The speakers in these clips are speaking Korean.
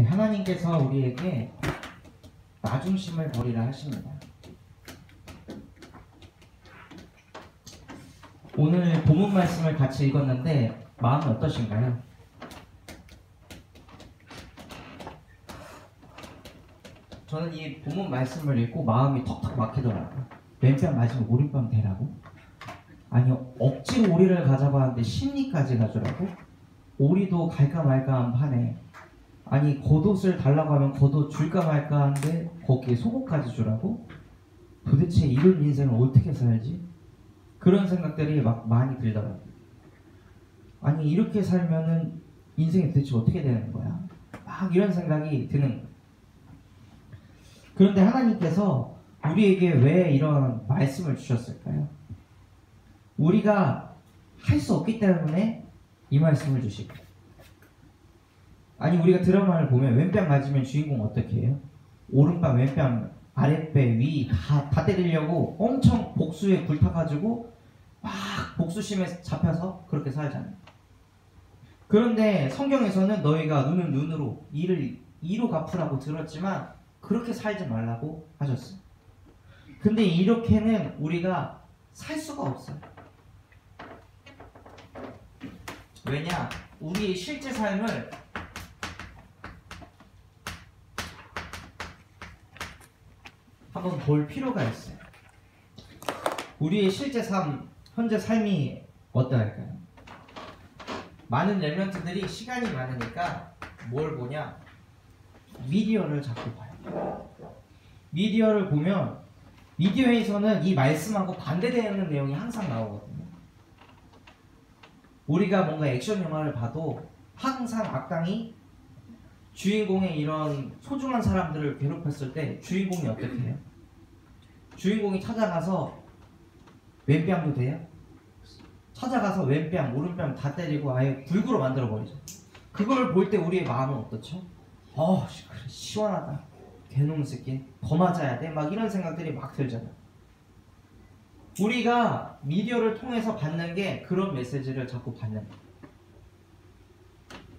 네, 하나님께서 우리에게 나중심을 버리라 하십니다. 오늘 본문 말씀을 같이 읽었는데 마음이 어떠신가요? 저는 이 본문 말씀을 읽고 마음이 턱턱 막히더라고요. 왼뺨 맞으면 오른뺨 대라고? 아니, 억지로 오리를 가자고 하는데 심리까지 가주라고? 오리도 갈까 말까 한 판에, 아니 겉옷을 달라고 하면 겉옷 줄까 말까 하는데 거기에 속옷까지 주라고? 도대체 이런 인생을 어떻게 살지? 그런 생각들이 막 많이 들더라고요. 아니 이렇게 살면은 인생이 도대체 어떻게 되는 거야? 막 이런 생각이 드는 거예요. 그런데 하나님께서 우리에게 왜 이런 말씀을 주셨을까요? 우리가 할 수 없기 때문에 이 말씀을 주시고, 아니 우리가 드라마를 보면 왼뺨 맞으면 주인공 어떻게 해요? 오른뺨, 왼뺨, 아랫배, 위 다 때리려고 엄청 복수에 불타가지고 막 복수심에 잡혀서 그렇게 살잖아요. 그런데 성경에서는 너희가 눈은 눈으로, 이를 이로 갚으라고 들었지만 그렇게 살지 말라고 하셨어요. 근데 이렇게는 우리가 살 수가 없어요. 왜냐? 우리의 실제 삶을 한번 볼 필요가 있어요. 우리의 실제 삶, 현재 삶이 어떠할까요? 많은 랩런트들이 시간이 많으니까 뭘 보냐? 미디어를 자꾸 봐요. 미디어를 보면 미디어에서는 이 말씀하고 반대되는 내용이 항상 나오거든요. 우리가 뭔가 액션 영화를 봐도 항상 악당이 주인공의 이런 소중한 사람들을 괴롭혔을 때 주인공이 어떻게 해요? 주인공이 찾아가서 왼뺨도 돼요? 찾아가서 왼뺨, 오른뺨 다 때리고 아예 불구로 만들어버리죠. 그걸 볼 때 우리의 마음은 어떻죠? 그래, 시원하다. 개놈 새끼 더 맞아야 돼. 막 이런 생각들이 막 들잖아요. 우리가 미디어를 통해서 받는 게 그런 메시지를 자꾸 받는 거예요.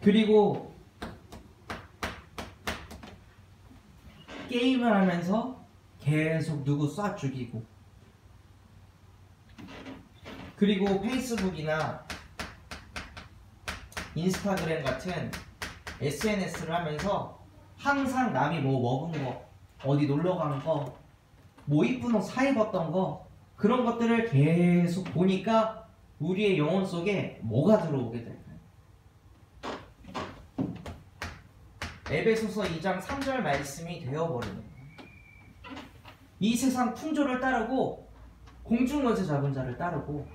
그리고 게임을 하면서 계속 누구 쏴 죽이고, 그리고 페이스북이나 인스타그램 같은 SNS를 하면서 항상 남이 뭐 먹은 거, 어디 놀러 간 거, 뭐 이쁜 옷 사 입었던 거, 그런 것들을 계속 보니까 우리의 영혼 속에 뭐가 들어오게 될까요? 에베소서 2장 3절 말씀이 되어버리는 거예요. 이 세상 풍조를 따르고 공중권세 잡은 자를 따르고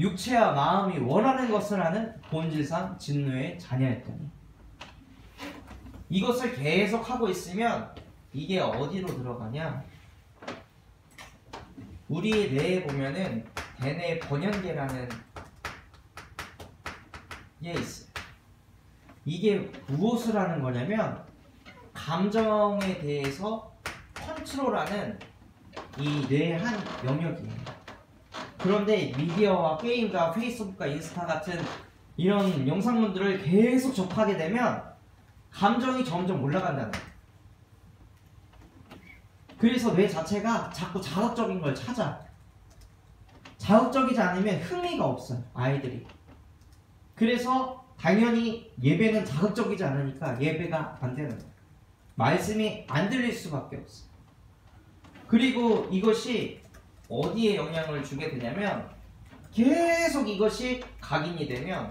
육체와 마음이 원하는 것을 하는 본질상 진노의 자녀였더니, 이것을 계속 하고 있으면 이게 어디로 들어가냐? 우리 뇌에 보면은 대뇌 번연계라는 게 있어요. 이게 무엇을 하는 거냐면 감정에 대해서 컨트롤하는 이 뇌의 한 영역이에요. 그런데 미디어와 게임과 페이스북과 인스타 같은 이런 영상물들을 계속 접하게 되면 감정이 점점 올라간다는 거예요. 그래서 뇌 자체가 자꾸 자극적인 걸 찾아. 자극적이지 않으면 흥미가 없어요, 아이들이. 그래서 당연히 예배는 자극적이지 않으니까 예배가 안 되는 거예요. 말씀이 안 들릴 수밖에 없어요. 그리고 이것이 어디에 영향을 주게 되냐면, 계속 이것이 각인이 되면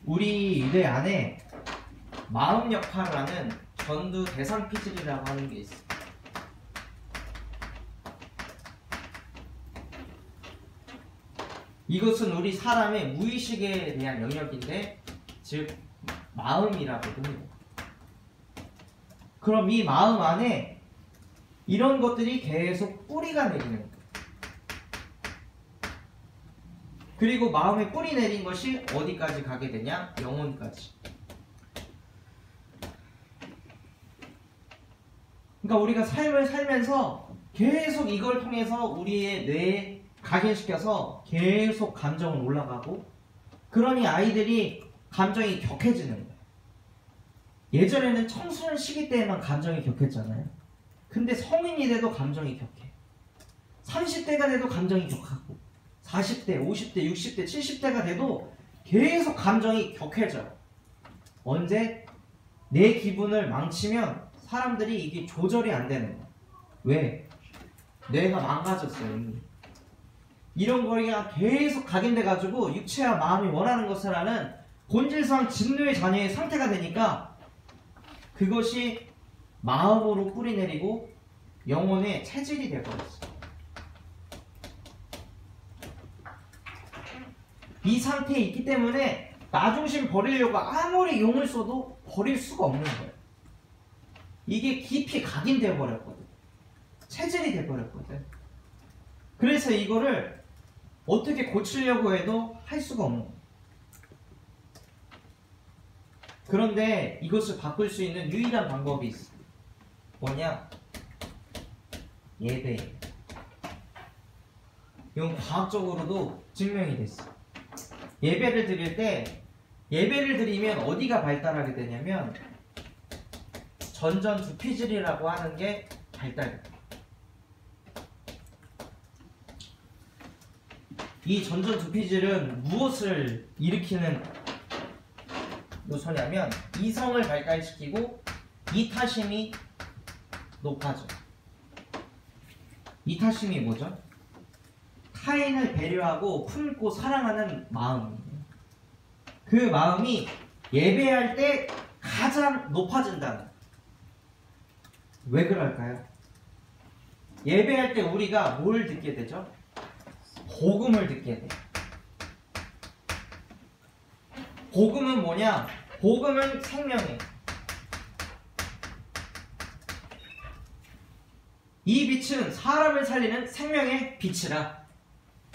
우리 뇌 안에 마음 역할을 하는 전두 대상 피질이라고 하는 게 있어요. 이것은 우리 사람의 무의식에 대한 영역인데, 즉 마음이라고도 해요. 그럼 이 마음 안에 이런 것들이 계속 뿌리가 내리는 거예요. 그리고 마음에 뿌리 내린 것이 어디까지 가게 되냐? 영혼까지. 그러니까 우리가 삶을 살면서 계속 이걸 통해서 우리의 뇌에 각인시켜서 계속 감정은 올라가고, 그러니 아이들이 감정이 격해지는 거예요. 예전에는 청소년 시기 때에만 감정이 격했잖아요. 근데 성인이 돼도 감정이 격해. 30대가 돼도 감정이 격하고 40대, 50대, 60대, 70대가 돼도 계속 감정이 격해져요. 언제? 내 기분을 망치면 사람들이 이게 조절이 안 되는 거야. 왜? 뇌가 망가졌어요, 이미. 이런 거가 계속 각인돼가지고 육체와 마음이 원하는 것을 하는 본질상 진노의 자녀의 상태가 되니까 그것이 마음으로 뿌리내리고 영혼의 체질이 되어버렸어요. 이 상태에 있기 때문에 나중심 버리려고 아무리 용을 써도 버릴 수가 없는 거예요. 이게 깊이 각인되어 버렸거든. 체질이 되어버렸거든. 그래서 이거를 어떻게 고치려고 해도 할 수가 없는 거예요. 그런데 이것을 바꿀 수 있는 유일한 방법이 있어. 뭐냐? 예배. 이건 과학적으로도 증명이 됐어. 예배를 드릴 때, 예배를 드리면 어디가 발달하게 되냐면 전전두피질이라고 하는 게 발달돼요. 이 전전두피질은 무엇을 일으키는 요소냐면 이성을 발달시키고 이타심이 높아져. 이타심이 뭐죠? 타인을 배려하고 품고 사랑하는 마음이에요. 그 마음이 예배할 때 가장 높아진다는 거예요. 왜 그럴까요? 예배할 때 우리가 뭘 듣게 되죠? 복음을 듣게 돼요. 복음은 뭐냐? 복음은 생명이에요. 이 빛은 사람을 살리는 생명의 빛이라.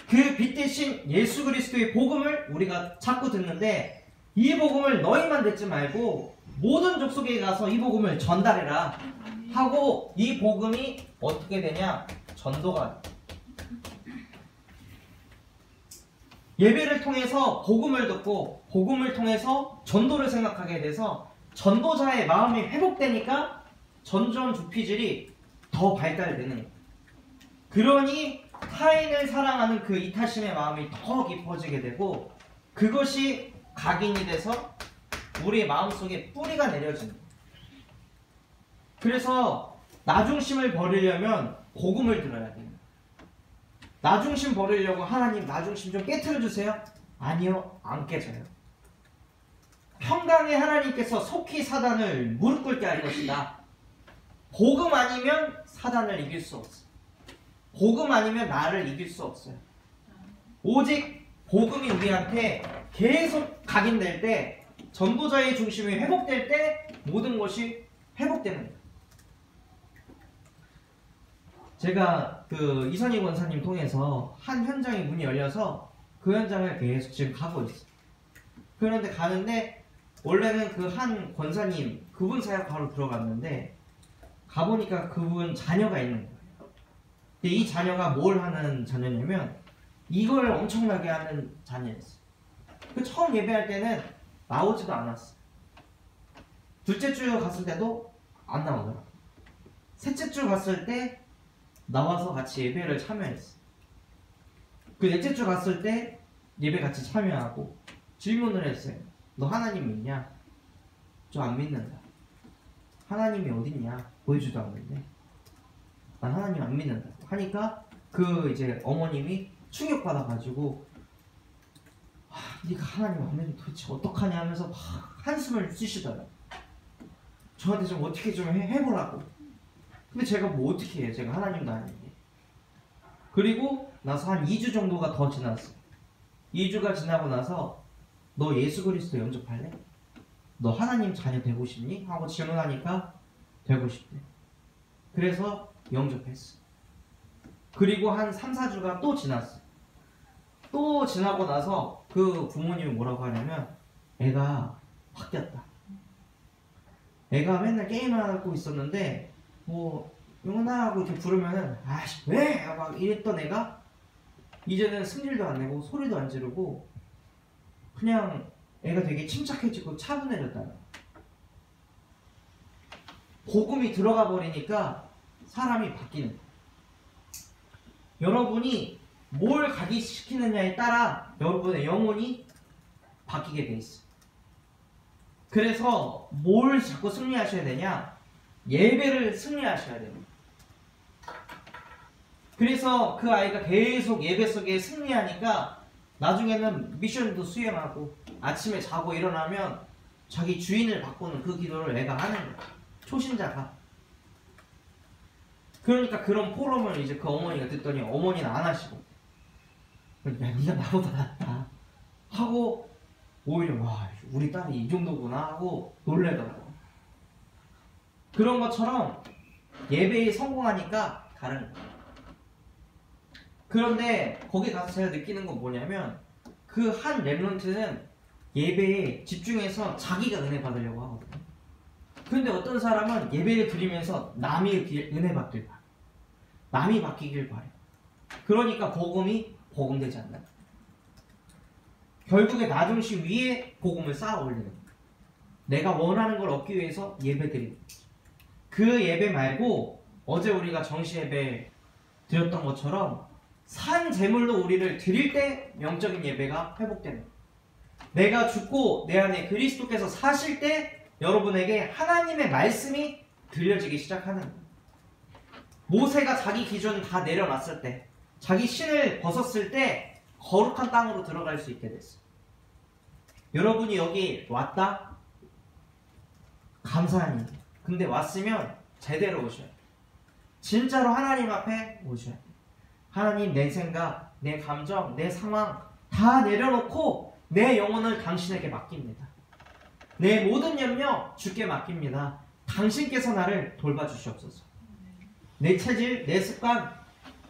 그 빛 대신 예수 그리스도의 복음을 우리가 자꾸 듣는데 이 복음을 너희만 듣지 말고 모든 족속에 가서 이 복음을 전달해라 하고 이 복음이 어떻게 되냐? 전도가 돼요. 예배를 통해서 복음을 듣고 복음을 통해서 전도를 생각하게 돼서 전도자의 마음이 회복되니까 전전두피질이 더 발달되는 거예요. 그러니 타인을 사랑하는 그 이타심의 마음이 더 깊어지게 되고 그것이 각인이 돼서 우리의 마음속에 뿌리가 내려지는 거예요. 그래서 나중심을 버리려면 복음을 들어야 돼요. 나중심 버리려고 하나님 나중심 좀 깨트려주세요. 아니요, 안 깨져요. 평강의 하나님께서 속히 사단을 무릎 꿇게 할 것이다. 복음 아니면 사단을 이길 수 없어. 복음 아니면 나를 이길 수 없어요. 오직 복음이 우리한테 계속 각인될 때, 전도자의 중심이 회복될 때 모든 것이 회복되는 거예요. 제가 그 이선희 권사님 통해서 한 현장에 문이 열려서 그 현장을 계속 지금 가고 있어요. 그런데 가는데 원래는 그 한 권사님 그분 사역 바로 들어갔는데 가보니까 그분 자녀가 있는 거예요. 근데 이 자녀가 뭘 하는 자녀냐면 이걸 엄청나게 하는 자녀였어요. 그 처음 예배할 때는 나오지도 않았어요. 둘째 주 갔을 때도 안 나오더라고요. 셋째 주 갔을 때 나와서 같이 예배를 참여했어. 그 넷째 주 갔을 때 예배 같이 참여하고 질문을 했어요. 너 하나님 믿냐? 저 안 믿는다. 하나님이 어딨냐? 보여주도 않는데 난 하나님 안 믿는다 하니까 그 이제 어머님이 충격받아가지고 네가 하나님 안 믿으면 도대체 어떡하냐 하면서 막 한숨을 쉬시더라고요. 저한테 좀 어떻게 좀 해보라고. 근데 제가 뭐 어떻게 해요? 제가 하나님도 아닌데. 그리고 나서 한 2주 정도가 더 지났어. 2주가 지나고 나서 너 예수 그리스도 영접할래? 너 하나님 자녀 되고 싶니? 하고 질문하니까 되고 싶대. 그래서 영접했어. 그리고 한 3, 4주가 또 지났어. 또 지나고 나서 그 부모님이 뭐라고 하냐면 애가 바뀌었다. 애가 맨날 게임을 하고 있었는데 뭐 영훈아 하고 이렇게 부르면은 아씨 왜? 막 이랬던 애가 이제는 승질도 안 내고 소리도 안 지르고 그냥 애가 되게 침착해지고 차분해졌다. 복음이 들어가 버리니까 사람이 바뀌는 거예요. 여러분이 뭘 각인시키느냐에 따라 여러분의 영혼이 바뀌게 돼 있어요. 그래서 뭘 자꾸 승리하셔야 되냐? 예배를 승리하셔야 됩니다. 그래서 그 아이가 계속 예배 속에 승리하니까 나중에는 미션도 수행하고 아침에 자고 일어나면 자기 주인을 바꾸는 그 기도를 애가 하는 거야. 초신자가. 그러니까 그런 포럼을 이제 그 어머니가 듣더니 어머니는 안 하시고, 야 니가 나보다 낫다 하고 오히려 와 우리 딸이 이 정도구나 하고 놀래더라고. 그런 것처럼 예배에 성공하니까 다른 거야. 그런데 거기 가서 제가 느끼는 건 뭐냐면 그 한 렘넌트는 예배에 집중해서 자기가 은혜 받으려고 하거든요. 그런데 어떤 사람은 예배를 드리면서 남이 은혜 받길 바래. 남이 바뀌길 바래. 그러니까 복음이 복음되지 않나. 결국에 나 중심 위에 복음을 쌓아 올리는 거야. 내가 원하는 걸 얻기 위해서 예배 드리는 거야. 그 예배 말고 어제 우리가 정시 예배 드렸던 것처럼 산 제물로 우리를 드릴 때 영적인 예배가 회복되는 거예요. 내가 죽고 내 안에 그리스도께서 사실 때 여러분에게 하나님의 말씀이 들려지기 시작하는 거예요. 모세가 자기 기준 다 내려놨을 때, 자기 신을 벗었을 때 거룩한 땅으로 들어갈 수 있게 됐어요. 여러분이 여기 왔다? 감사한 일. 근데 왔으면 제대로 오셔야 돼요. 진짜로 하나님 앞에 오셔야 돼요. 하나님, 내 생각, 내 감정, 내 상황 다 내려놓고 내 영혼을 당신에게 맡깁니다. 내 모든 염려 주께 맡깁니다. 당신께서 나를 돌봐주시옵소서. 내 체질, 내 습관,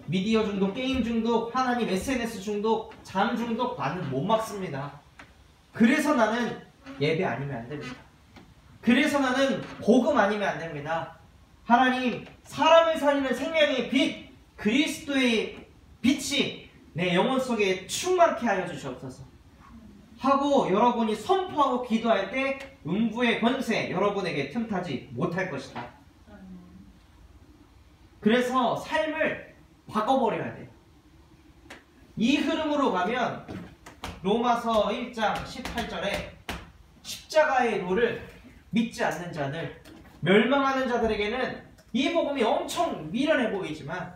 미디어 중독, 게임 중독, 하나님 SNS 중독, 잠 중독 나는 못 막습니다. 그래서 나는 예배 아니면 안 됩니다. 그래서 나는 복음 아니면 안 됩니다. 하나님, 사람을 살리는 생명의 빛, 그리스도의 빛이 내 영혼 속에 충만케 하여 주시옵소서 하고 여러분이 선포하고 기도할 때 음부의 권세 여러분에게 틈타지 못할 것이다. 그래서 삶을 바꿔버려야 돼요. 이 흐름으로 가면 로마서 1장 18절에 십자가의 도를 믿지 않는 자들, 멸망하는 자들에게는 이 복음이 엄청 미련해 보이지만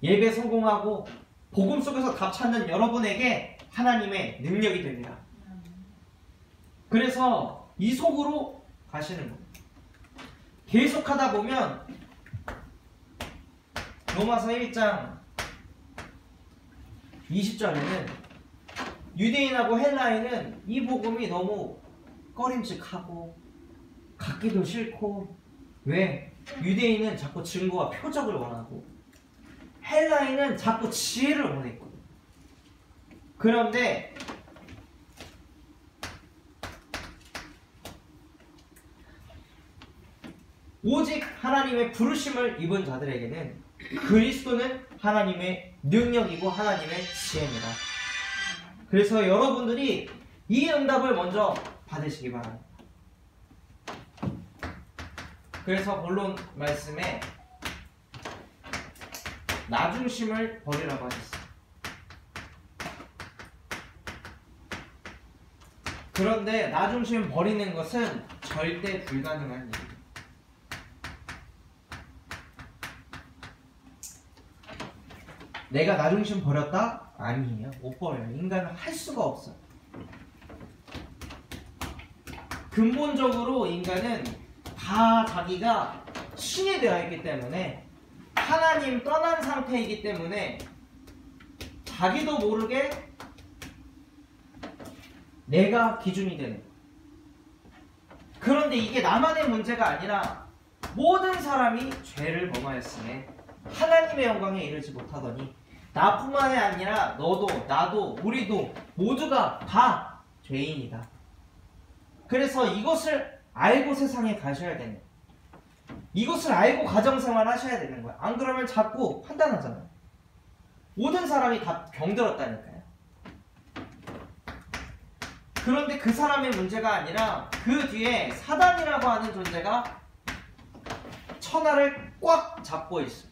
예배 성공하고 복음 속에서 답 찾는 여러분에게 하나님의 능력이 됩니다. 그래서 이 속으로 가시는 겁니다. 계속하다 보면 로마서 1장 20절에는 유대인하고 헬라인은 이 복음이 너무 꺼림칙하고 갖기도 싫고, 왜? 유대인은 자꾸 증거와 표적을 원하고 헬라인은 자꾸 지혜를 원했거든. 그런데 오직 하나님의 부르심을 입은 자들에게는 그리스도는 하나님의 능력이고 하나님의 지혜입니다. 그래서 여러분들이 이 응답을 먼저 받으시기 바랍니다. 그래서 본론 말씀에 나 중심을 버리라고 하셨어요. 그런데 나 중심 버리는 것은 절대 불가능한 일입니다. 내가 나 중심 버렸다? 아니에요. 못 버려요. 인간은 할 수가 없어요. 근본적으로 인간은 다 자기가 신이 되어 있기 때문에, 하나님 떠난 상태이기 때문에 자기도 모르게 내가 기준이 되는 거예요. 그런데 이게 나만의 문제가 아니라 모든 사람이 죄를 범하였으니 하나님의 영광에 이르지 못하더니, 나뿐만이 아니라 너도 나도 우리도 모두가 다 죄인이다. 그래서 이것을 알고 세상에 가셔야 되는 거예요. 이것을 알고 가정생활 하셔야 되는 거야. 안 그러면 자꾸 판단하잖아요. 모든 사람이 다 병들었다니까요. 그런데 그 사람의 문제가 아니라 그 뒤에 사단이라고 하는 존재가 천하를 꽉 잡고 있어.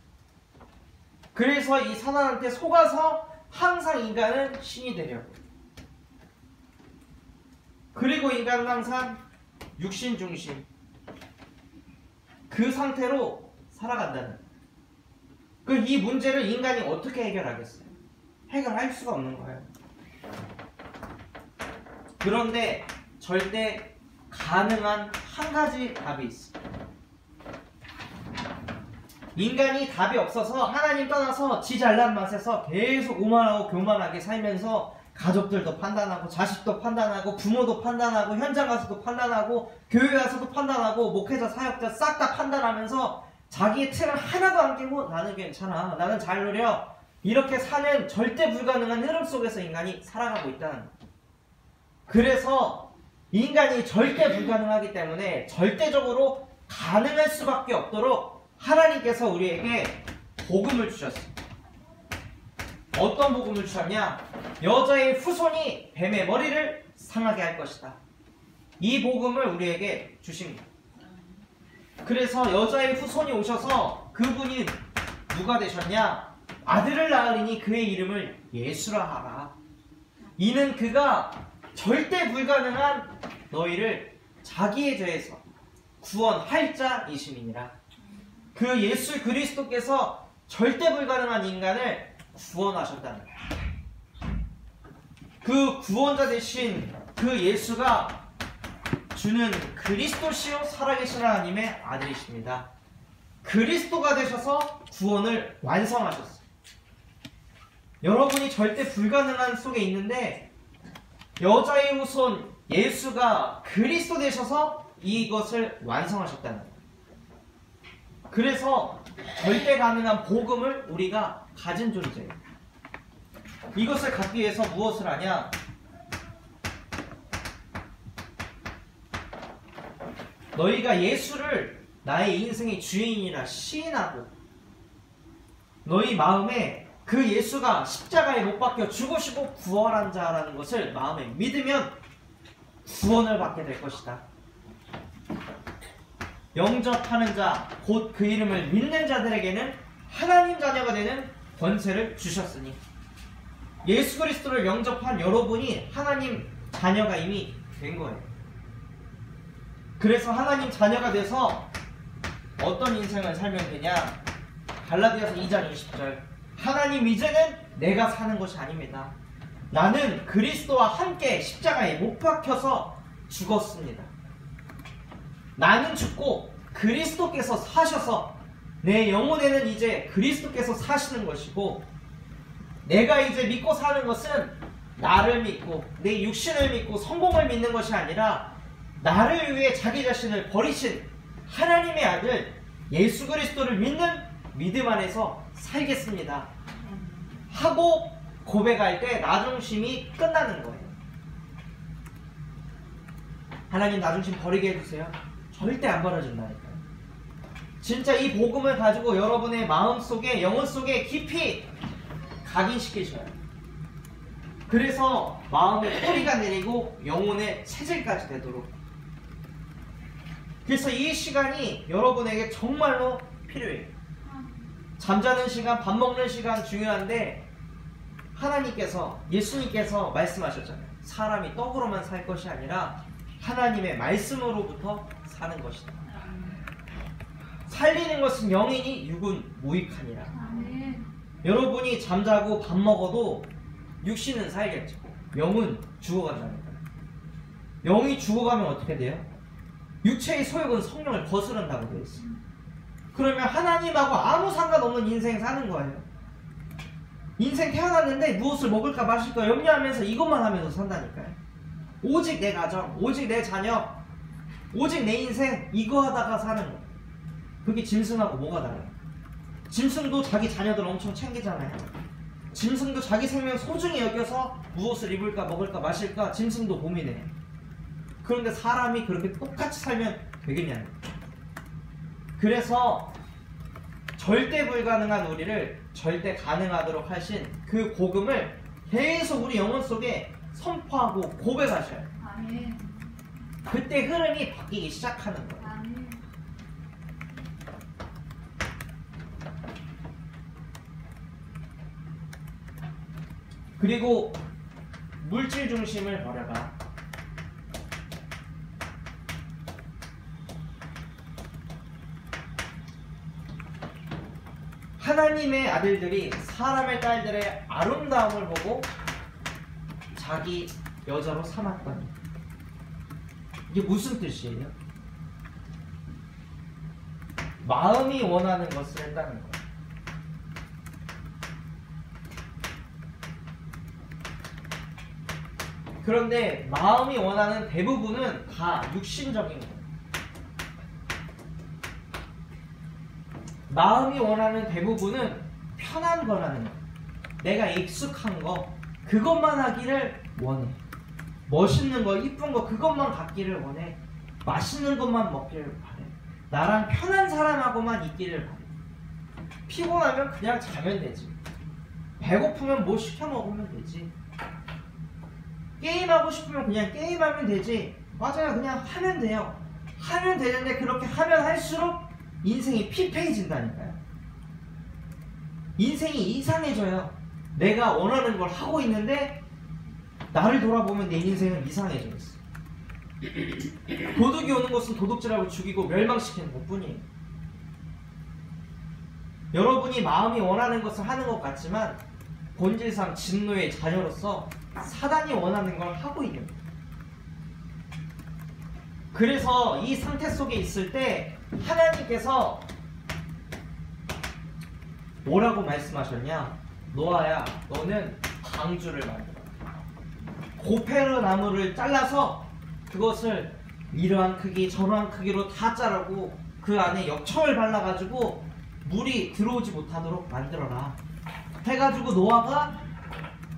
그래서 이 사단한테 속아서 항상 인간은 신이 되려고. 그리고 인간은 항상 육신 중심 그 상태로 살아간다는. 이 문제를 인간이 어떻게 해결하겠어요? 해결할 수가 없는 거예요. 그런데 절대 가능한 한 가지 답이 있어. 인간이 답이 없어서 하나님 떠나서 지 잘난 맛에서 계속 오만하고 교만하게 살면서 가족들도 판단하고 자식도 판단하고 부모도 판단하고 현장 가서도 판단하고 교회 가서도 판단하고 목회자 사역자 싹 다 판단하면서 자기의 틀을 하나도 안 깨고 나는 괜찮아, 나는 잘 누려, 이렇게 사는 절대 불가능한 흐름 속에서 인간이 살아가고 있다는 거예요. 그래서 인간이 절대 불가능하기 때문에 절대적으로 가능할 수밖에 없도록 하나님께서 우리에게 복음을 주셨습니다. 어떤 복음을 주셨냐? 여자의 후손이 뱀의 머리를 상하게 할 것이다. 이 복음을 우리에게 주십니다. 그래서 여자의 후손이 오셔서 그분이 누가 되셨냐? 아들을 낳으리니 그의 이름을 예수라 하라. 이는 그가 절대 불가능한 너희를 자기의 죄에서 구원할 자이심이니라. 그 예수 그리스도께서 절대 불가능한 인간을 구원하셨다는 거예요. 그 구원자 되신 그 예수가 주는 그리스도시요 살아계신 하나님의 아들이십니다. 그리스도가 되셔서 구원을 완성하셨어요. 여러분이 절대 불가능한 속에 있는데 여자의 후손 예수가 그리스도 되셔서 이것을 완성하셨다는 거예요. 그래서 절대 가능한 복음을 우리가 가진 존재예요. 이것을 갖기 위해서 무엇을 하냐? 너희가 예수를 나의 인생의 주인이라 시인하고 너희 마음에 그 예수가 십자가에 못 박혀 죽으시고 부활한 자라는 것을 마음에 믿으면 구원을 받게 될 것이다. 영접하는 자, 곧 그 이름을 믿는 자들에게는 하나님 자녀가 되는 권세를 주셨으니 예수 그리스도를 영접한 여러분이 하나님 자녀가 이미 된 거예요. 그래서 하나님 자녀가 돼서 어떤 인생을 살면 되냐? 갈라디아서 2장 20절 하나님 이제는 내가 사는 것이 아닙니다. 나는 그리스도와 함께 십자가에 못 박혀서 죽었습니다. 나는 죽고 그리스도께서 사셔서 내 영혼에는 이제 그리스도께서 사시는 것이고 내가 이제 믿고 사는 것은 나를 믿고 내 육신을 믿고 성공을 믿는 것이 아니라 나를 위해 자기 자신을 버리신 하나님의 아들 예수 그리스도를 믿는 믿음 안에서 살겠습니다 하고 고백할 때 나중심이 끝나는 거예요. 하나님 나중심 버리게 해주세요. 절대 안 버려진다니까요. 진짜 이 복음을 가지고 여러분의 마음속에 영혼 속에 깊이 각인시키셔요. 그래서 마음에 뿌리가 내리고 영혼의 체질까지 되도록. 그래서 이 시간이 여러분에게 정말로 필요해요. 잠자는 시간, 밥 먹는 시간 중요한데 하나님께서, 예수님께서 말씀하셨잖아요. 사람이 떡으로만 살 것이 아니라 하나님의 말씀으로부터 사는 것이다. 살리는 것은 영이니 육은 무익하니라. 여러분이 잠자고 밥 먹어도 육신은 살겠죠. 영은 죽어간다니까요. 영이 죽어가면 어떻게 돼요? 육체의 소욕은 성령을 거스른다고 되어 있어요. 그러면 하나님하고 아무 상관없는 인생 사는 거예요. 인생 태어났는데 무엇을 먹을까 마실까 염려하면서 이것만 하면서 산다니까요. 오직 내 가정, 오직 내 자녀, 오직 내 인생 이거 하다가 사는 거예요. 그게 짐승하고 뭐가 달라요? 짐승도 자기 자녀들 엄청 챙기잖아요. 짐승도 자기 생명 소중히 여겨서 무엇을 입을까 먹을까 마실까 짐승도 고민해요. 그런데 사람이 그렇게 똑같이 살면 되겠냐는 거예요. 그래서 절대 불가능한 우리를 절대 가능하도록 하신 그 복음을 계속 우리 영혼 속에 선포하고 고백하셔요. 아멘. 그때 흐름이 바뀌기 시작하는 거예요. 아멘. 그리고 물질 중심을 버려라. 하나님의 아들들이 사람의 딸들의 아름다움을 보고 자기 여자로 삼았더니. 이게 무슨 뜻이에요? 마음이 원하는 것을 했다는 거예요. 그런데 마음이 원하는 대부분은 다 육신적인 거예요. 마음이 원하는 대부분은 편한 거라는 거예요. 내가 익숙한 거, 그것만 하기를 원해. 멋있는 거, 이쁜 거, 그것만 갖기를 원해. 맛있는 것만 먹기를 바래. 나랑 편한 사람하고만 있기를 바래. 피곤하면 그냥 자면 되지. 배고프면 뭐 시켜 먹으면 되지. 게임하고 싶으면 그냥 게임하면 되지. 맞아요. 그냥 하면 돼요. 하면 되는데 그렇게 하면 할수록 인생이 피폐해진다니까요. 인생이 이상해져요. 내가 원하는 걸 하고 있는데 나를 돌아보면 내 인생은 이상해져 있어. 도둑이 오는 것은 도둑질하고 죽이고 멸망시키는 것뿐이에요. 여러분이 마음이 원하는 것을 하는 것 같지만 본질상 진노의 자녀로서 사단이 원하는 걸 하고 있는 거예요. 그래서 이 상태 속에 있을 때 하나님께서 뭐라고 말씀하셨냐? 노아야, 너는 방주를 만들어. 고페르 나무를 잘라서 그것을 이러한 크기 저러한 크기로 다 자르고 그 안에 역청을 발라가지고 물이 들어오지 못하도록 만들어라 해가지고 노아가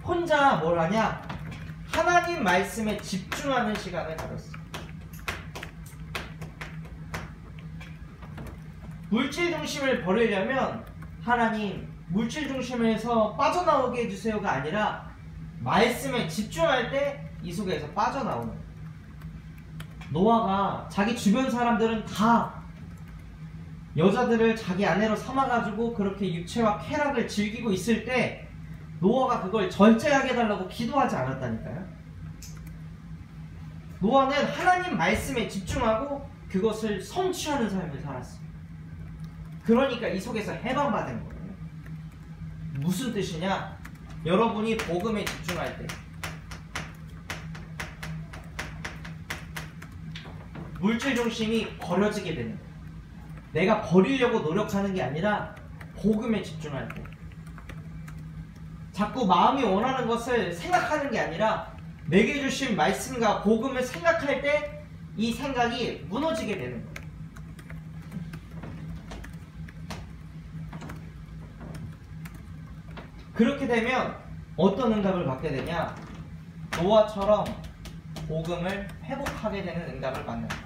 혼자 뭘 하냐? 하나님 말씀에 집중하는 시간을 가졌어. 물질 중심을 버리려면 하나님 물질 중심에서 빠져나오게 해주세요가 아니라 말씀에 집중할 때 이 속에서 빠져나오는 거예요. 노아가 자기 주변 사람들은 다 여자들을 자기 아내로 삼아가지고 그렇게 육체와 쾌락을 즐기고 있을 때 노아가 그걸 절제하게 해달라고 기도하지 않았다니까요. 노아는 하나님 말씀에 집중하고 그것을 성취하는 삶을 살았어요. 그러니까 이 속에서 해방받은 거예요. 무슨 뜻이냐? 여러분이 복음에 집중할 때 물질 중심이 버려지게 되는 거예요. 내가 버리려고 노력하는 게 아니라 복음에 집중할 때 자꾸 마음이 원하는 것을 생각하는 게 아니라 내게 주신 말씀과 복음을 생각할 때 이 생각이 무너지게 되는 거예요. 그렇게 되면 어떤 응답을 받게 되냐? 노아처럼 복음을 회복하게 되는 응답을 받는 거예요.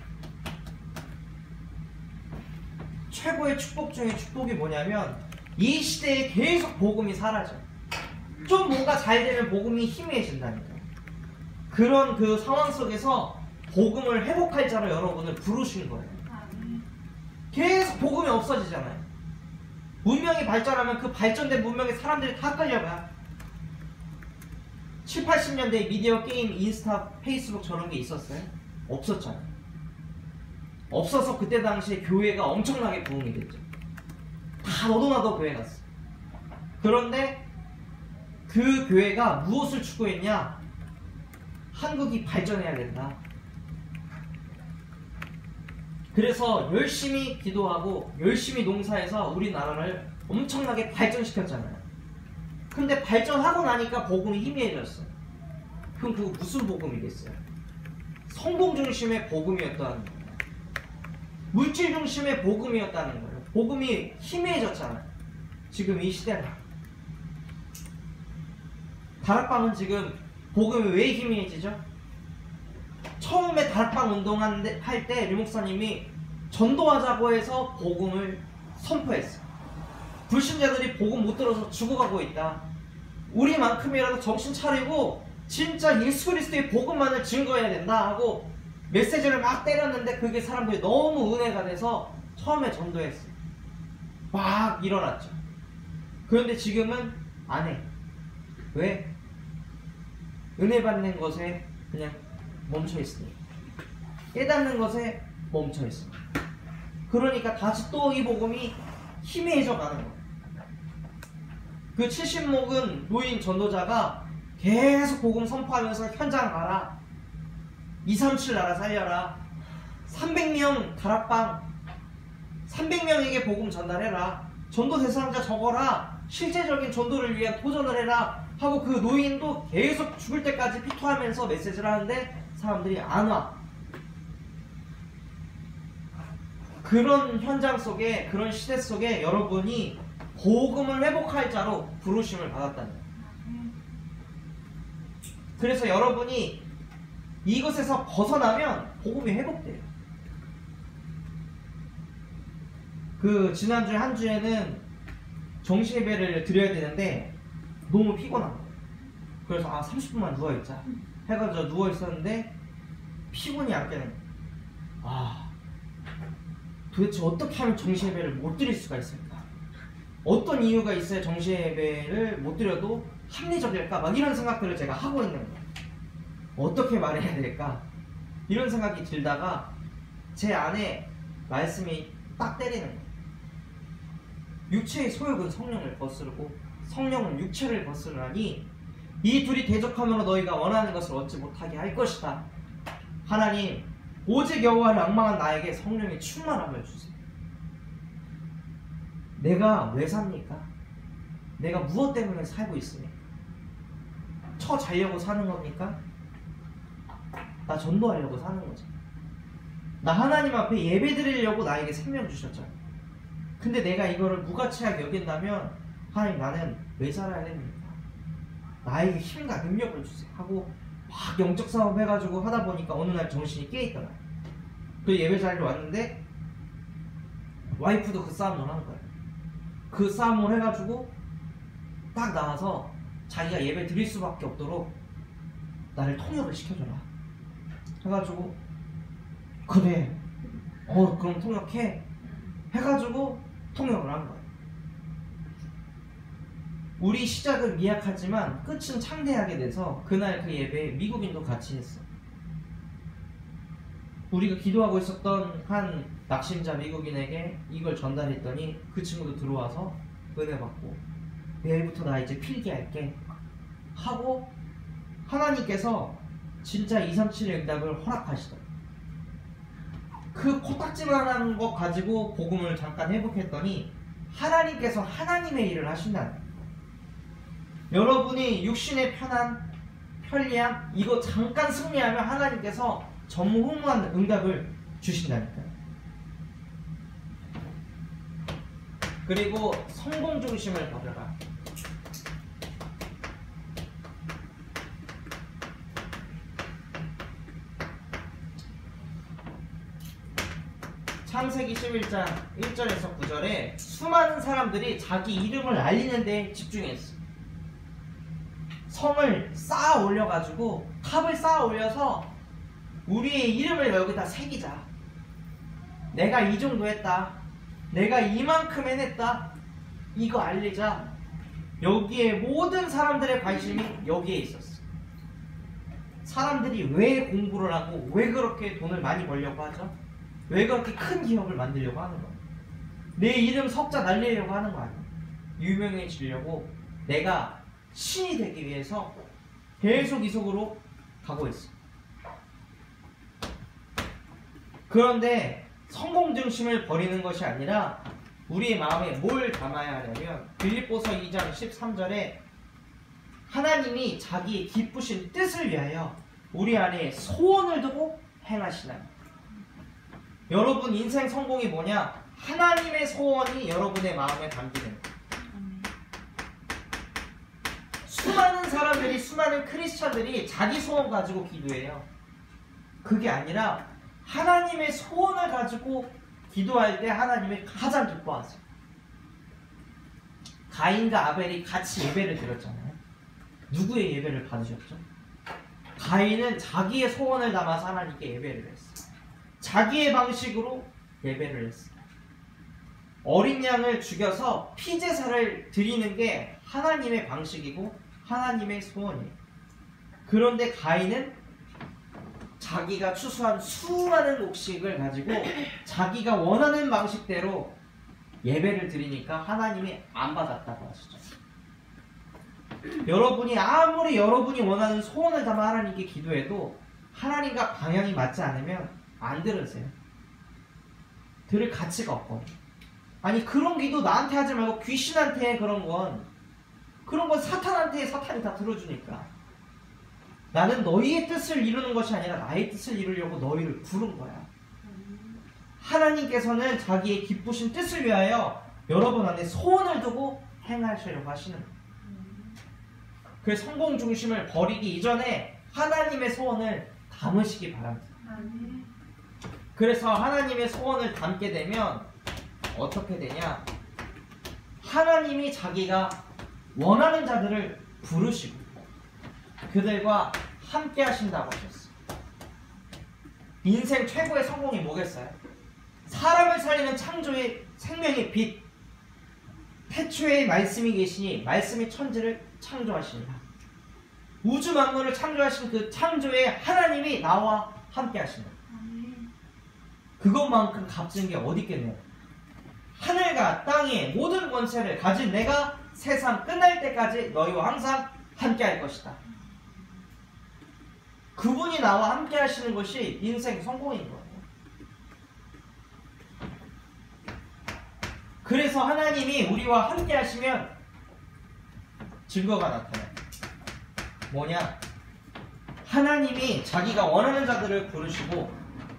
최고의 축복 중에 축복이 뭐냐면 이 시대에 계속 복음이 사라져. 좀 뭔가 잘 되면 복음이 희미해진다니까. 그런 그 상황 속에서 복음을 회복할 자로 여러분을 부르신 거예요. 계속 복음이 없어지잖아요. 문명이 발전하면 그 발전된 문명에 사람들이 다 끌려가. 7, 80년대 미디어 게임, 인스타, 페이스북 저런 게 있었어요? 없었잖아요. 없어서 그때 당시에 교회가 엄청나게 부흥이 됐죠. 다 너도 나도 교회 갔어. 그런데 그 교회가 무엇을 추구했냐? 한국이 발전해야 된다. 그래서 열심히 기도하고 열심히 농사해서 우리나라를 엄청나게 발전시켰잖아요. 근데 발전하고 나니까 복음이 희미해졌어. 그럼 그거 무슨 복음이겠어요? 성공 중심의 복음이었다는 거예요. 물질 중심의 복음이었다는 거예요. 복음이 희미해졌잖아요. 지금 이 시대는. 다락방은 지금 복음이 왜 희미해지죠? 처음에 다락방 운동할 때 류목사님이 전도하자고 해서 복음을 선포했어요. 불신자들이 복음 못 들어서 죽어가고 있다. 우리만큼이라도 정신 차리고 진짜 예수 그리스도의 복음만을 증거해야 된다 하고 메시지를 막 때렸는데 그게 사람들이 너무 은혜가 돼서 처음에 전도했어요. 막 일어났죠. 그런데 지금은 안 해. 왜? 은혜 받는 것에 그냥 멈춰 있습니다. 깨닫는 것에 멈춰 있습니다. 그러니까 다시 또 이 복음이 희미해져 가는 거예요. 그 70목은 노인 전도자가 계속 복음 선포하면서 현장 가라, 237 나라 살려라, 300명 다락방, 300명에게 복음 전달해라, 전도 대상자 적어라, 실제적인 전도를 위한 도전을 해라 하고 그 노인도 계속 죽을 때까지 피토하면서 메시지를 하는데 사람들이 안 와. 그런 현장 속에, 그런 시대 속에 여러분이 복음을 회복할 자로 부르심을 받았다는 거예요. 그래서 여러분이 이것에서 벗어나면 복음이 회복돼요. 그 지난주에 한 주에는 정시예배를 드려야 되는데 너무 피곤한 거예요. 그래서 30분만 누워있자 해가지고 누워있었는데 피곤이 안 깨는 거예요. 도대체 어떻게 하면 정시예배를 못 드릴 수가 있을까? 어떤 이유가 있어야 정시예배를 못 드려도 합리적일까? 막 이런 생각들을 제가 하고 있는 거예요. 어떻게 말해야 될까? 이런 생각이 들다가 제 안에 말씀이 딱 때리는 거예요. 육체의 소욕은 성령을 거스르고 성령은 육체를 거스르나니 이 둘이 대적함으로 너희가 원하는 것을 얻지 못하게 할 것이다. 하나님, 오직 여호와를 앙망한 나에게 성령의 충만함을 주세요. 내가 왜 삽니까? 내가 무엇 때문에 살고 있습니까? 처 자려고 사는 겁니까? 나 전도하려고 사는 거죠. 나 하나님 앞에 예배 드리려고 나에게 생명 주셨잖아요. 근데 내가 이거를 무가치하게 여긴다면 하나님, 나는 왜 살아야 됩니까? 나에게 힘과 능력을 주세요 하고 막 영적 싸움 해가지고 하다 보니까 어느 날 정신이 깨있더라고요. 그 예배 자리로 왔는데 와이프도 그 싸움을 한 거예요. 그 싸움을 해가지고 딱 나와서 자기가 예배 드릴 수밖에 없도록 나를 통역을 시켜줘라 해가지고, 그래 그럼 통역해 해가지고 통역을 한 거예요. 우리 시작은 미약하지만 끝은 창대하게 돼서 그날 그 예배에 미국인도 같이 했어. 우리가 기도하고 있었던 한 낙심자 미국인에게 이걸 전달했더니 그 친구도 들어와서 은혜 받고 내일부터 나 이제 필기할게 하고 하나님께서 진짜 237의 응답을 허락하시더라고요. 그 코딱지만한 거 가지고 복음을 잠깐 회복했더니 하나님께서 하나님의 일을 하신다는 거예요. 여러분이 육신의 편안, 편리함 이거 잠깐 승리하면 하나님께서 전무후무한 응답을 주신다니까요. 그리고 성공 중심을 버려라. 창세기 11장 1절에서 9절에 수많은 사람들이 자기 이름을 알리는 데 집중했어. 성을 쌓아 올려가지고 탑을 쌓아 올려서 우리의 이름을 여기다 새기자. 내가 이 정도 했다. 내가 이만큼 해냈다. 이거 알리자. 여기에 모든 사람들의 관심이 여기에 있었어. 사람들이 왜 공부를 하고 왜 그렇게 돈을 많이 벌려고 하죠? 왜 그렇게 큰 기업을 만들려고 하는 거야? 내 이름 석자 날리려고 하는 거 아니야? 유명해지려고 내가 신이 되기 위해서 계속 이 속으로 가고 있어. 그런데 성공 중심을 버리는 것이 아니라 우리의 마음에 뭘 담아야 하냐면 빌립보서 2장 13절에 하나님이 자기의 기쁘신 뜻을 위하여 우리 안에 소원을 두고 행하시나니. 여러분 인생 성공이 뭐냐? 하나님의 소원이 여러분의 마음에 담기는 거예요. 수많은 사람들이, 수많은 크리스찬들이 자기 소원 가지고 기도해요. 그게 아니라 하나님의 소원을 가지고 기도할 때 하나님이 가장 기뻐하세요. 가인과 아벨이 같이 예배를 드렸잖아요. 누구의 예배를 받으셨죠? 가인은 자기의 소원을 담아서 하나님께 예배를 했어요. 자기의 방식으로 예배를 했어요. 어린 양을 죽여서 피제사를 드리는 게 하나님의 방식이고 하나님의 소원이에요. 그런데 가인은 자기가 추수한 수많은 곡식을 가지고 자기가 원하는 방식대로 예배를 드리니까 하나님이 안 받았다고 하시죠. 여러분이 아무리 여러분이 원하는 소원을 담아 하나님께 기도해도 하나님과 방향이 맞지 않으면 안 들으세요. 들을 가치가 없거든요. 아니 그런 기도 나한테 하지 말고 귀신한테 해. 그런 건 사탄한테 사탄이 다 들어주니까. 나는 너희의 뜻을 이루는 것이 아니라 나의 뜻을 이루려고 너희를 부른 거야. 하나님께서는 자기의 기쁘신 뜻을 위하여 여러분 안에 소원을 두고 행하시려고 하시는 거예요. 그 성공 중심을 버리기 이전에 하나님의 소원을 담으시기 바랍니다. 그래서 하나님의 소원을 담게 되면 어떻게 되냐? 하나님이 자기가 원하는 자들을 부르시고 그들과 함께 하신다고 하셨어요. 인생 최고의 성공이 뭐겠어요? 사람을 살리는 창조의 생명의 빛, 태초에 말씀이 계시니 말씀이 천지를 창조하시니라. 우주 만물을 창조하신 그 창조의 하나님이 나와 함께 하신다. 그것만큼 값진 게 어디 있겠네요. 하늘과 땅의 모든 권세를 가진 내가 세상 끝날 때까지 너희와 항상 함께 할 것이다. 그분이 나와 함께 하시는 것이 인생 성공인 거예요. 그래서 하나님이 우리와 함께 하시면 증거가 나타나요. 뭐냐? 하나님이 자기가 원하는 자들을 부르시고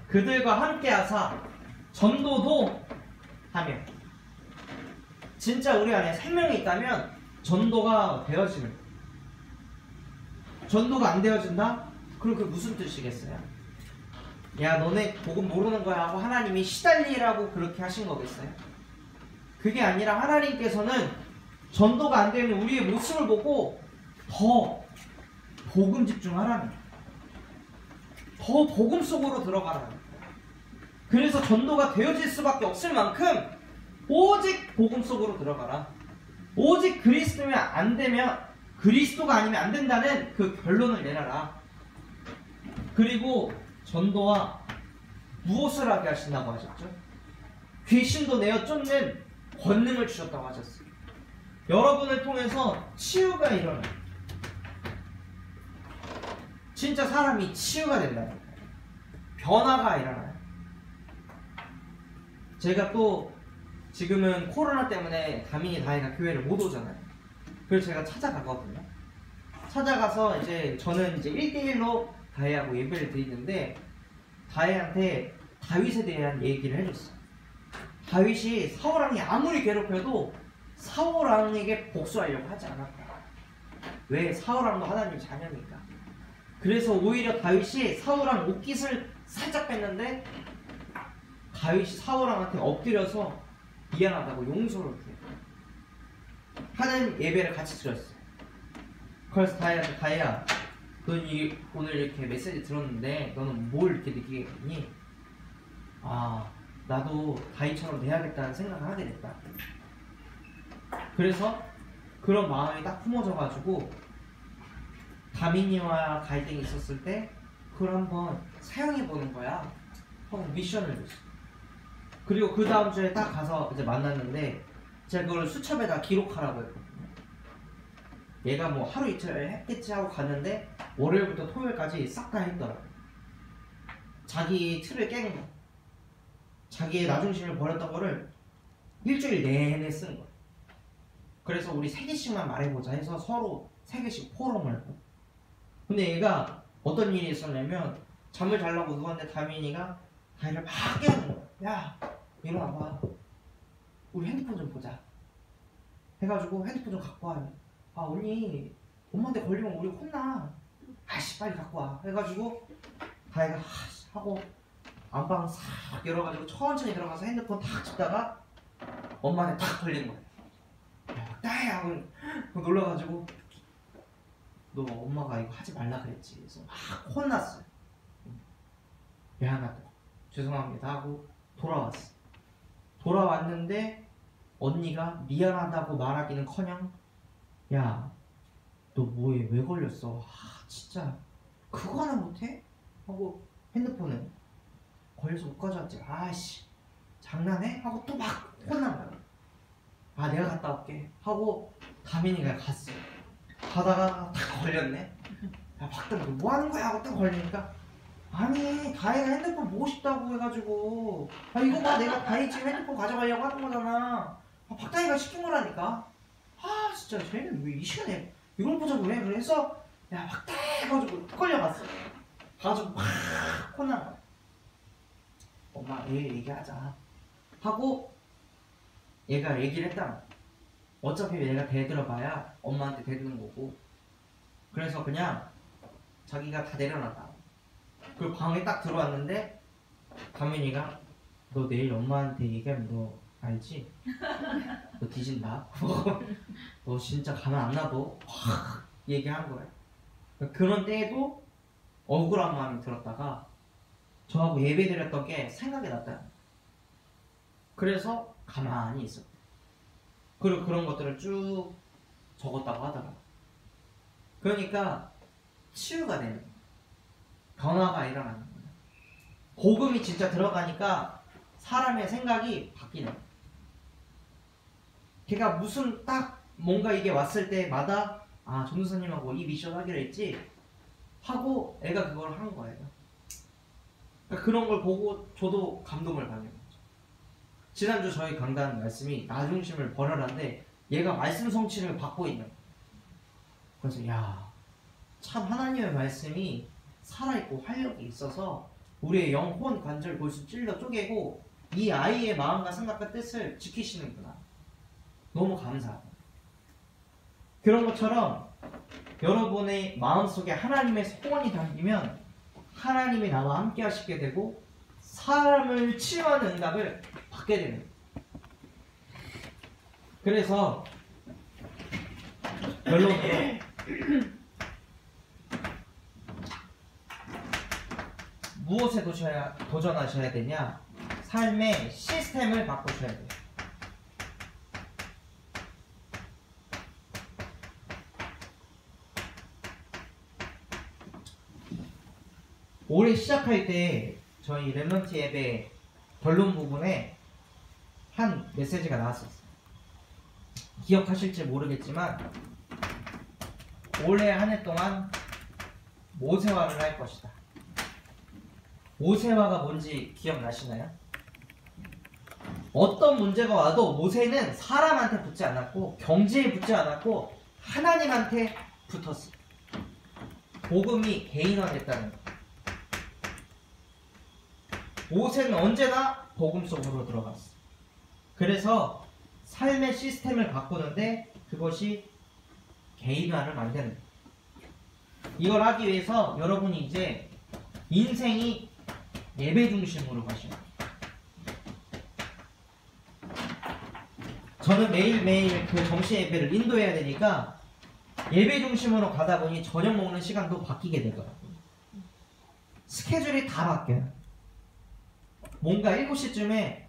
그들과 함께 하사 전도도 하며, 진짜 우리 안에 생명이 있다면 전도가 되어지는 거예요. 전도가 안 되어진다? 그럼 그게 무슨 뜻이겠어요? 야 너네 복음 모르는 거야 하고 하나님이 시달리라고 그렇게 하신 거겠어요? 그게 아니라 하나님께서는 전도가 안 되는 우리의 모습을 보고 더 복음 집중하라는 거예요. 더 복음 속으로 들어가라는 거예요. 그래서 전도가 되어질 수밖에 없을 만큼 오직 복음 속으로 들어가라. 오직 그리스도면 안 되면, 그리스도가 아니면 안 된다는 그 결론을 내놔라. 그리고 전도와 무엇을 하게 하신다고 하셨죠? 귀신도 내어 쫓는 권능을 주셨다고 하셨어요. 여러분을 통해서 치유가 일어나요. 진짜 사람이 치유가 된다니까요. 변화가 일어나요. 제가 또 지금은 코로나 때문에 다민이 다혜가 교회를 못 오잖아요. 그래서 제가 찾아가거든요. 찾아가서 이제 저는 이제 1대1로 다혜하고 예배를 드리는데 다혜한테 다윗에 대한 얘기를 해줬어요. 다윗이 사울왕이 아무리 괴롭혀도 사울왕에게 복수하려고 하지 않았다. 왜? 사울왕도 하나님 자녀니까. 그래서 오히려 다윗이 사울왕 옷깃을 살짝 뺐는데 다윗이 사울왕한테 엎드려서 미안하다고 용서를 하는 예배를 같이 드렸어요. 그래서 다혜한테 다혜야, 넌 오늘 이렇게 메시지 들었는데 너는 뭘 이렇게 느끼겠니? 아, 나도 다윗처럼 돼야겠다는 생각을 하게 됐다. 그래서 그런 마음이 딱 품어져가지고 다민이와 갈등이 있었을 때 그걸 한번 사용해보는 거야 하고 미션을 줬어. 그리고 그 다음 주에 딱 가서 이제 만났는데 제가 그걸 수첩에다 기록하라고 했거든요. 얘가 뭐 하루 이틀 했겠지 하고 갔는데 월요일부터 토요일까지 싹 다 했더라고요. 자기 틀을 깬 거, 자기의 나중심을 버렸던 거를 일주일 내내 쓴 거예요. 그래서 우리 3개씩만 말해보자 해서 서로 3개씩 포럼을 했거든요. 근데 얘가 어떤 일이 있었냐면 잠을 자려고 누웠는데 다민이가 다이를 막 깨우는 거야. 야 일어나봐, 우리 핸드폰 좀 보자 해가지고 핸드폰 좀 갖고 와. 아 언니 엄마한테 걸리면 우리 혼나. 아씨 빨리 갖고 와 해가지고 다이가 하고 안방 싹 열어가지고 천천히 들어가서 핸드폰 탁 집다가 엄마한테 탁 걸리는 거야. 야 다이야 하고 놀라가지고 너 엄마가 이거 하지 말라 그랬지. 그래서 막 혼났어요. 미안하다, 죄송합니다 하고 돌아왔어. 돌아왔는데 언니가 미안하다고 말하기는커녕 야 너 뭐해, 왜 걸렸어? 아 진짜 그거 하나 못해? 하고 핸드폰을 걸려서 못 가져왔지. 아씨 장난해? 하고 또 막 혼난 거야. 아 내가 갔다 올게 하고 다민이가 갔어. 가다가 딱 걸렸네. 야 박당 너 뭐 하는 거야? 하고 딱 걸리니까 아니 다혜가 핸드폰 보고 싶다고 해가지고 아 이거 봐 내가 다혜 지금 핸드폰 가져가려고 하는 거잖아. 아, 박다혜가 시킨 거라니까. 아 진짜 쟤는 왜 이 시간에 이걸 보자고 그래? 그래서 야 박다혜 해가지고 끌려갔어. 가가지고 막 혼난 거야. 엄마 얘 얘기하자 하고 얘가 얘기를 했다. 어차피 얘가 대들어봐야 엄마한테 대드는 거고. 그래서 그냥 자기가 다 내려놨다. 그리고 방에 딱 들어왔는데 가민이가 너 내일 엄마한테 얘기하면 너 알지? 너 뒤진다. 너 진짜 가만 안 놔둬. 확 얘기한 거야. 그런 때에도 억울한 마음이 들었다가 저하고 예배 드렸던 게 생각이 났다. 그래서 가만히 있었대. 그리고 그런 것들을 쭉 적었다고 하더라고. 그러니까 치유가 되는 거야. 변화가 일어나는 거야. 복음이 진짜 들어가니까 사람의 생각이 바뀌는 거야. 걔가 무슨 딱 뭔가 이게 왔을 때마다 아 전도사님하고 이 미션 하기로 했지 하고 애가 그걸 한 거예요. 그러니까 그런 걸 보고 저도 감동을 받는 거죠. 지난주 저희 강단 말씀이 나 중심을 버려라인데 얘가 말씀 성취를 받고 있는 거예요. 그래서 야 참 하나님의 말씀이 살아있고 활력이 있어서 우리의 영혼 관절 골수 찔러 쪼개고 이 아이의 마음과 생각과 뜻을 지키시는구나. 너무 감사하다. 그런 것처럼 여러분의 마음속에 하나님의 소원이 담기면 하나님이 나와 함께 하시게 되고 사람을 치유하는 응답을 받게 되는 거예요. 그래서 결론으로 무엇에 도전하셔야 되냐? 삶의 시스템을 바꾸셔야 돼요. 올해 시작할 때 저희 랩런트 앱의 결론 부분에 한 메시지가 나왔었어요. 기억하실지 모르겠지만 올해 한 해 동안 모세화를 할 것이다. 모세화가 뭔지 기억나시나요? 어떤 문제가 와도 모세는 사람한테 붙지 않았고 경제에 붙지 않았고 하나님한테 붙었어. 복음이 개인화됐다는 거. 모세는 언제나 복음 속으로 들어갔어. 그래서 삶의 시스템을 바꾸는데 그것이 개인화를 만드는 거예요. 이걸 하기 위해서 여러분이 이제 인생이 예배 중심으로 가셔야 돼요. 저는 매일매일 그 정시 예배를 인도해야 되니까 예배 중심으로 가다 보니 저녁 먹는 시간도 바뀌게 되더라고요. 스케줄이 다 바뀌어요. 뭔가 7시쯤에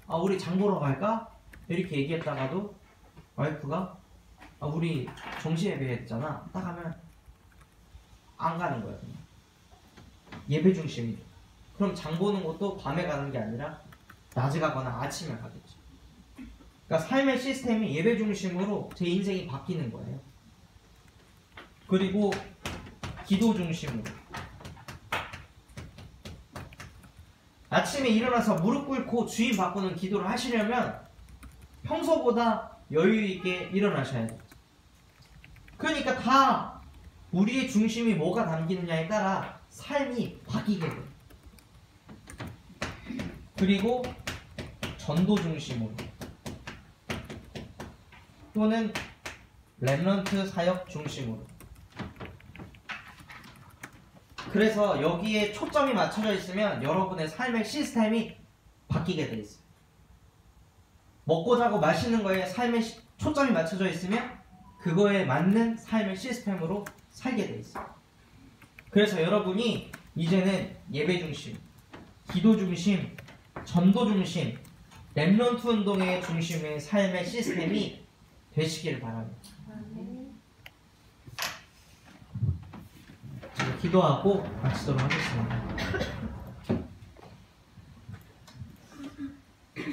아 우리 장 보러 갈까? 이렇게 얘기했다가도 와이프가 아 우리 정시 예배 했잖아. 딱 하면 안 가는 거예요. 그냥. 예배 중심이죠. 그럼 장 보는 것도 밤에 가는 게 아니라 낮에 가거나 아침에 가겠죠. 그러니까 삶의 시스템이 예배 중심으로 제 인생이 바뀌는 거예요. 그리고 기도 중심으로 아침에 일어나서 무릎 꿇고 주인 바꾸는 기도를 하시려면 평소보다 여유있게 일어나셔야 돼요. 그러니까 다 우리의 중심이 뭐가 담기느냐에 따라 삶이 바뀌게 돼요. 그리고 전도 중심으로 또는 랩런트 사역 중심으로. 그래서 여기에 초점이 맞춰져 있으면 여러분의 삶의 시스템이 바뀌게 돼 있어요. 먹고 자고 마시는 거에 삶의 초점이 맞춰져 있으면 그거에 맞는 삶의 시스템으로 살게 돼 있어요. 그래서 여러분이 이제는 예배 중심, 기도 중심, 전도 중심, 랩런트 운동의 중심의 삶의 시스템이 되시기를 바랍니다. 기도하고 마치도록 하겠습니다.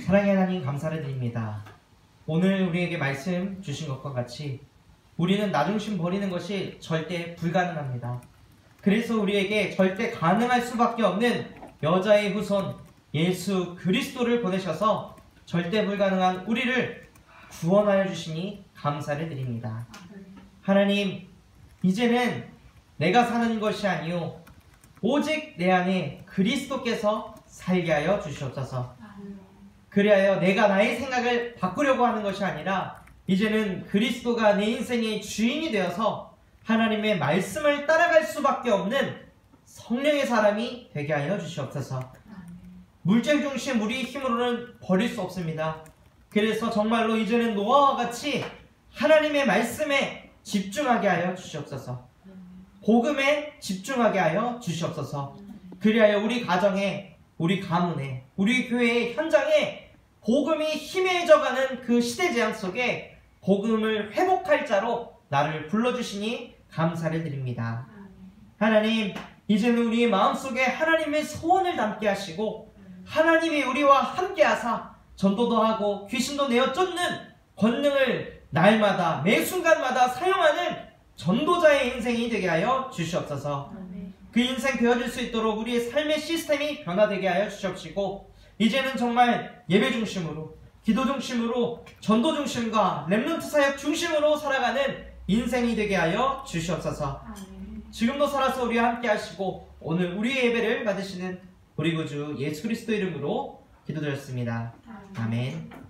사랑의 하나님, 감사를 드립니다. 오늘 우리에게 말씀 주신 것과 같이 우리는 나 중심 버리는 것이 절대 불가능합니다. 그래서 우리에게 절대 가능할 수밖에 없는 여자의 후손 예수 그리스도를 보내셔서 절대 불가능한 우리를 구원하여 주시니 감사를 드립니다. 하나님, 이제는 내가 사는 것이 아니요 오직 내 안에 그리스도께서 살게 하여 주시옵소서. 그리하여 내가 나의 생각을 바꾸려고 하는 것이 아니라 이제는 그리스도가 내 인생의 주인이 되어서 하나님의 말씀을 따라갈 수밖에 없는 성령의 사람이 되게 하여 주시옵소서. 물질 중심 우리의 힘으로는 버릴 수 없습니다. 그래서 정말로 이제는 노아와 같이 하나님의 말씀에 집중하게 하여 주시옵소서. 복음에 집중하게 하여 주시옵소서. 그리하여 우리 가정에, 우리 가문에, 우리 교회의 현장에 복음이 희미해져가는 그 시대재앙 속에 복음을 회복할 자로 나를 불러주시니 감사를 드립니다. 하나님, 이제는 우리의 마음속에 하나님의 소원을 담게 하시고 하나님이 우리와 함께 하사 전도도 하고 귀신도 내어 쫓는 권능을 날마다 매 순간마다 사용하는 전도자의 인생이 되게 하여 주시옵소서. 그 인생 되어질 수 있도록 우리의 삶의 시스템이 변화되게 하여 주시옵시고 이제는 정말 예배 중심으로, 기도 중심으로, 전도 중심과 렘넌트 사역 중심으로 살아가는 인생이 되게 하여 주시옵소서. 지금도 살아서 우리와 함께 하시고 오늘 우리의 예배를 받으시는 우리 구주 예수 그리스도 이름으로 기도드렸습니다. 아멘.